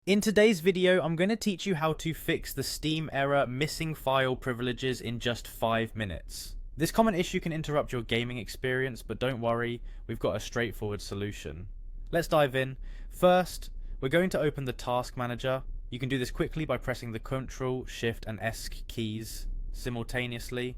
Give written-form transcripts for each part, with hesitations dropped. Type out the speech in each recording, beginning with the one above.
In today's video, I'm going to teach you how to fix the Steam error missing file privileges in just 5 minutes. This common issue can interrupt your gaming experience, but don't worry, we've got a straightforward solution. Let's dive in. First, we're going to open the Task Manager. You can do this quickly by pressing the Ctrl, Shift and S keys simultaneously.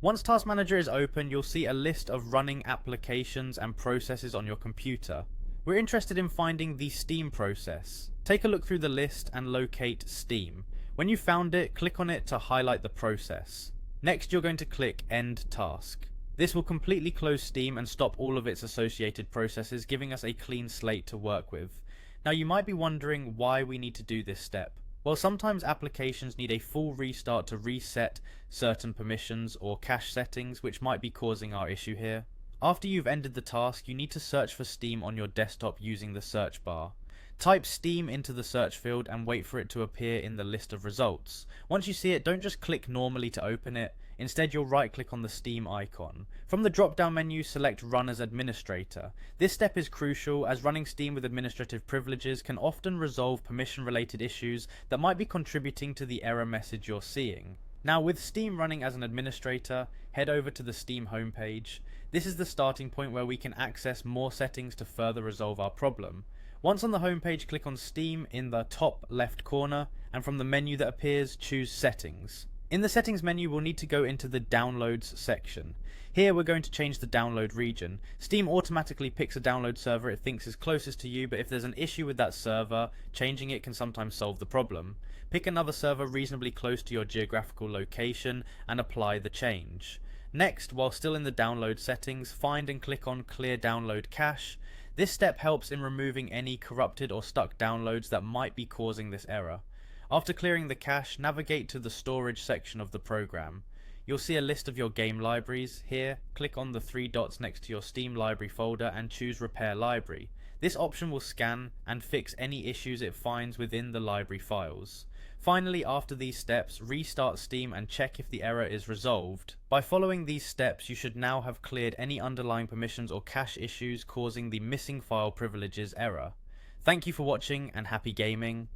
Once Task Manager is open, you'll see a list of running applications and processes on your computer. We're interested in finding the Steam process. Take a look through the list and locate Steam. When you've found it, click on it to highlight the process. Next, you're going to click End Task. This will completely close Steam and stop all of its associated processes, giving us a clean slate to work with. Now, you might be wondering why we need to do this step. Well, sometimes applications need a full restart to reset certain permissions or cache settings, which might be causing our issue here. After you've ended the task, you need to search for Steam on your desktop using the search bar. Type Steam into the search field and wait for it to appear in the list of results. Once you see it, don't just click normally to open it. Instead, you'll right click on the Steam icon. From the drop down menu, select Run as Administrator. This step is crucial, as running Steam with administrative privileges can often resolve permission related issues that might be contributing to the error message you're seeing. Now, with Steam running as an administrator, head over to the Steam homepage. This is the starting point where we can access more settings to further resolve our problem. Once on the homepage, click on Steam in the top left corner, and from the menu that appears, choose Settings. In the Settings menu, we'll need to go into the Downloads section. Here we're going to change the download region. Steam automatically picks a download server it thinks is closest to you, but if there's an issue with that server, changing it can sometimes solve the problem. Pick another server reasonably close to your geographical location and apply the change. Next, while still in the download settings, find and click on Clear Download Cache. This step helps in removing any corrupted or stuck downloads that might be causing this error. After clearing the cache, navigate to the storage section of the program. You'll see a list of your game libraries. Here, click on the 3 dots next to your Steam library folder and choose Repair Library. This option will scan and fix any issues it finds within the library files. Finally, after these steps, restart Steam and check if the error is resolved. By following these steps, you should now have cleared any underlying permissions or cache issues causing the missing file privileges error. Thank you for watching and happy gaming.